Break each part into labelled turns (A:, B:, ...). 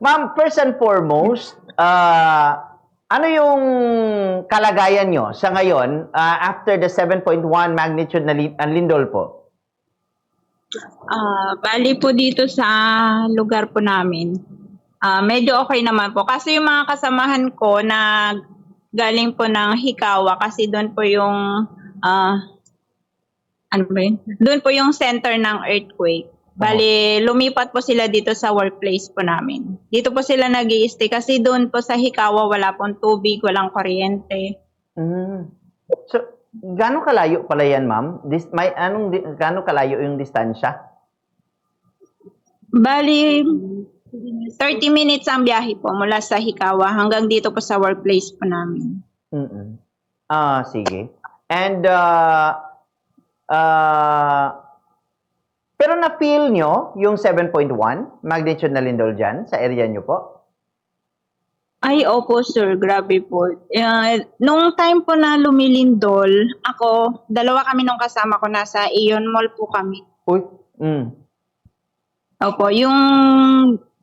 A: Ma'am, first and foremost, ano yung kalagayan nyo sa ngayon after the 7.1 magnitude na lindol po?
B: Bali po dito sa lugar po namin, medyo okay naman po. Kasi yung mga kasamahan ko na galing po ng Hikawa, kasi doon po yung, ano ba yun? Doon po yung center ng earthquake. Bali, lumipat po sila dito sa workplace po namin. Dito po sila nag-i-stay kasi doon po sa Hikawa wala pong tubig, walang kuryente.
A: So, gaano kalayo pala yan, ma'am? Gaano kalayo yung distansya?
B: Bali, 30 minutes ang biyahe po mula sa Hikawa hanggang dito po sa workplace po namin.
A: Sige. And, pero na-feel nyo yung 7.1 magnitude na lindol dyan sa area nyo po?
B: Ay, opo sir, grabe po. Nung time po na lumilindol, dalawa kami nung kasama ko, nasa Aeon Mall po kami.
A: Uy,
B: Opo, yung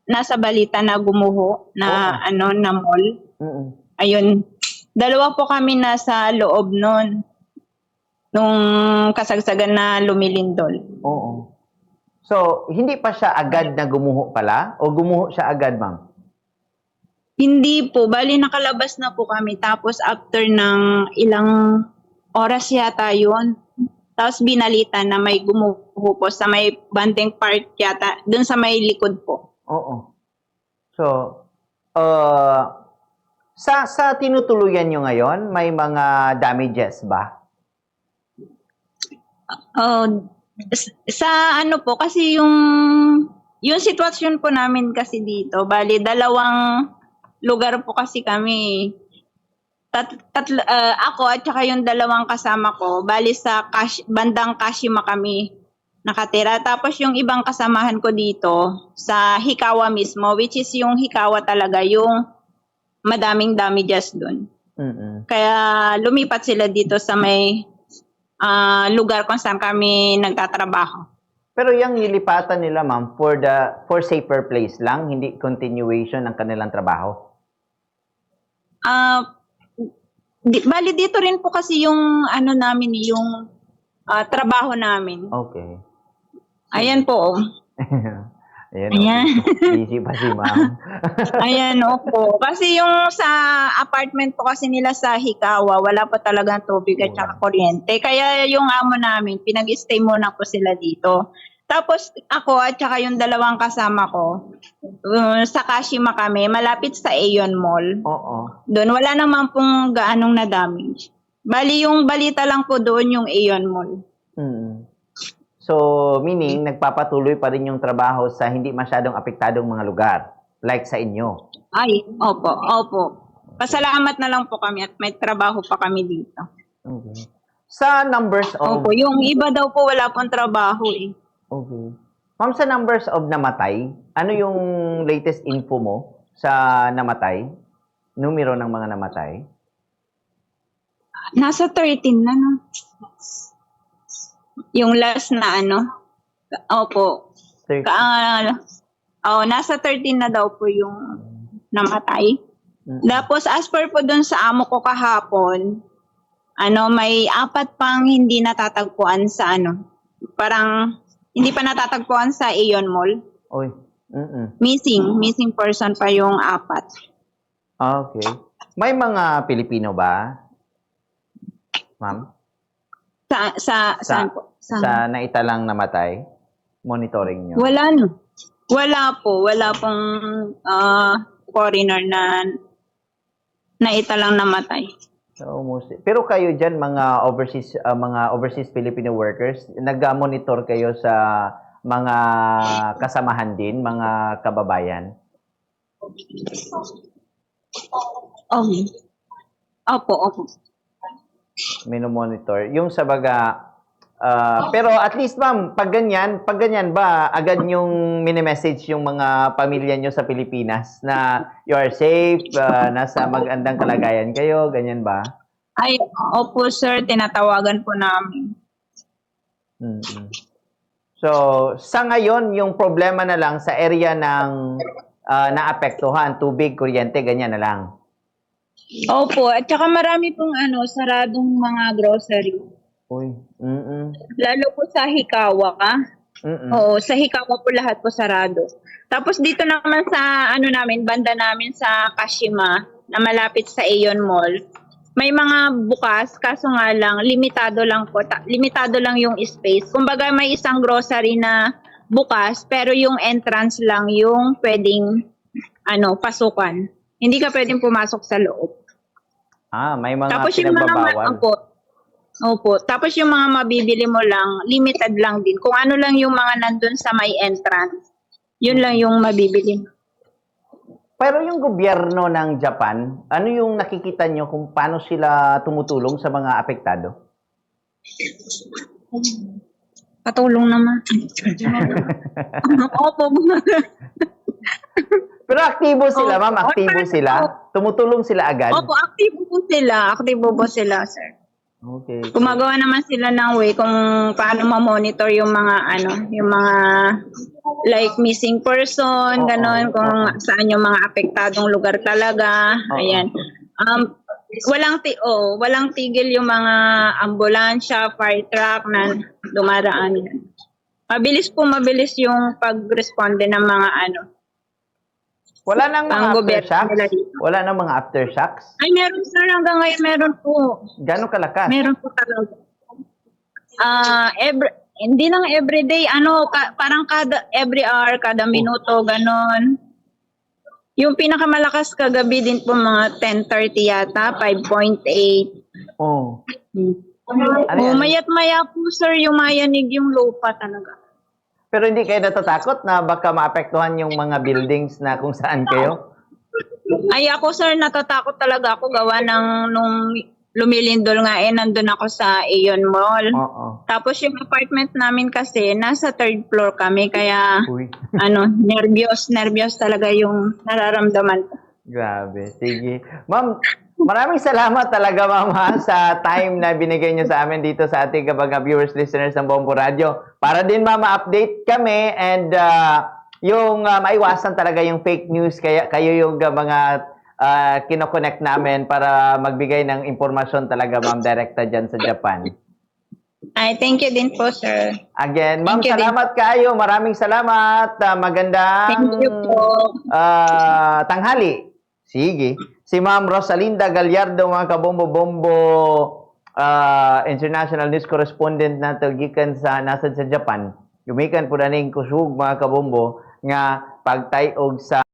B: nasa balita na gumuho na na mall. Ayun, dalawa po kami nasa loob nun nung kasagsagan na lumilindol.
A: Oo. So, hindi pa siya agad na gumuho pala? O gumuho siya agad, ma'am?
B: Hindi po, bali nakalabas na po kami, tapos after ng ilang oras yata yun, tapos binalitan na may gumuho po sa may bandeng part yata, dun sa may likod po.
A: Oo. So, sa tinutuluyan nyo ngayon, may mga damages ba?
B: Sa ano po, kasi yung sitwasyon po namin kasi dito, bali dalawang lugar po kasi kami. Ako at saka yung dalawang kasama ko, bali sa bandang Kashima kami nakatira. Tapos yung ibang kasamahan ko dito sa Hikawa mismo, which is yung Hikawa talaga, yung madaming damages dun. Kaya lumipat sila dito sa may lugar kung saan kami nagtatrabaho.
A: Pero yung nilipatan nila, ma'am, for safer place lang, hindi continuation ng kanilang trabaho?
B: Bali dito rin po kasi yung ano namin, yung trabaho namin.
A: Okay.
B: Ayan po.
A: Ayan. Busy pa si ma'am.
B: Ayan, opo. Kasi yung sa apartment po kasi nila sa Hikawa, wala pa talagang tubig at saka kuryente. Kaya yung amo namin, pinag-stay muna po sila dito. Tapos ako at saka yung dalawang kasama ko, sa Kashima kami, malapit sa Aeon Mall.
A: Oo.
B: Doon, wala naman pong gaanong na-damage. Bali, yung balita lang po doon yung Aeon Mall.
A: So, meaning, nagpapatuloy pa rin yung trabaho sa hindi masyadong apektadong mga lugar, like sa inyo?
B: Ay, opo. Pasalamat na lang po kami at may trabaho pa kami dito.
A: Okay. Sa numbers of...
B: Opo, yung iba daw po wala pong trabaho eh.
A: Okay. Ma'am, sa numbers of namatay, ano yung latest info mo sa namatay? Numero ng mga namatay?
B: Nasa 13 na, no? Yung last na ano? Opo.
A: 13.
B: Nasa 13 na daw po yung namatay. Tapos as per po dun sa amo ko kahapon, may 4 pang hindi natatagpuan sa parang hindi pa natatagpuan sa Aeon Mall.
A: Oy.
B: Missing person pa yung 4.
A: Okay. May mga Pilipino ba, ma'am?
B: Saan po?
A: Sa naitalang namatay? Monitoring nyo?
B: Wala no. Wala po. Wala pong foreigner na naitalang namatay.
A: So, pero kayo dyan, mga overseas Filipino workers, nag-monitor kayo sa mga kasamahan din, mga kababayan?
B: Opo.
A: Minomonitor. Yung sa baga, pero at least ma'am, pag ganyan ba, agad yung mini-message yung mga pamilya nyo sa Pilipinas na you are safe, nasa magandang kalagayan kayo, ganyan ba?
B: Ay, opo sir, tinatawagan po namin.
A: So, sa ngayon, yung problema na lang sa area ng naapektuhan, tubig, kuryente, ganyan na lang.
B: Opo, at saka marami pong saradong mga grocery.
A: Uy,
B: Lalo po sa Hikawa. Oo, sa Hikawa po lahat po sarado. Tapos dito naman sa namin, banda namin sa Kashima, na malapit sa Aeon Mall, may mga bukas, kaso nga lang, limitado lang po. Limitado lang yung space. Kumbaga may isang grocery na bukas, pero yung entrance lang yung pwedeng pasukan. Hindi ka pwedeng pumasok sa loob.
A: may mga
B: Tapos yung mga
A: pinagbabawal.
B: Opo. Tapos yung mga mabibili mo lang, limited lang din. Kung ano lang yung mga nandun sa may entrance, yun lang yung mabibili mo.
A: Pero yung gobyerno ng Japan, ano yung nakikita nyo kung paano sila tumutulong sa mga apektado?
B: Patulong naman. Opo.
A: Pero aktibo sila, ma'am, aktibo sila. Tumutulong sila agad.
B: Opo, aktibo po sila. Aktibo po sila, sir.
A: Okay.
B: Gumagawa naman sila ng way kung paano ma-monitor yung mga yung mga like missing person, ganon, kung saan yung mga apektadong lugar talaga. Ayan. Walang tigil yung mga ambulansya, fire truck na dumaraan. Mabilis yung pag-responde ng mga
A: Wala nang mga
B: gobyerno
A: aftershocks?
B: nila dito.
A: Wala nang mga aftershocks?
B: Ay, meron sir, hanggang ngayon meron po.
A: Gano'ng kalakas?
B: Meron po talaga. Hindi lang everyday, parang every hour, kada minuto, ganon. Yung pinakamalakas kagabi din po mga 10:30 yata, 5.8.
A: Oh. Ano yan?
B: Mayat-maya po sir, yung mayanig yung lupa talaga.
A: Pero hindi kayo natatakot na baka maapektuhan yung mga buildings na kung saan kayo?
B: Ay ako sir, natatakot talaga ako gawa ng nung lumilindol nga nandun ako sa Aeon Mall.
A: Oo.
B: Tapos yung apartment namin kasi, nasa 3rd floor kami, kaya
A: Uy.
B: nervyos talaga yung nararamdaman ko.
A: Grabe. Sige. Ma'am, maraming salamat talaga, ma'am, sa time na binigay niyo sa amin dito sa ating mga viewers, listeners ng Bombo Radio. Para din, ma'am, ma-update kami and yung maiwasan talaga yung fake news. Kaya kayo yung mga kinoconnect namin para magbigay ng impormasyon talaga, ma'am, direkta dyan sa Japan.
B: Ay, thank you din po, sir.
A: Again, ma'am,
B: Thank you
A: salamat kayo. Maraming salamat. Magandang
B: Thank you po.
A: tanghali. Sige. Si Ma'am Rosalinda Gallardo, mga kabombo-bombo, international news correspondent na gikan sa nasad sa Japan. Gumikan po na ning kusug, mga kabombo, nga pagtayog sa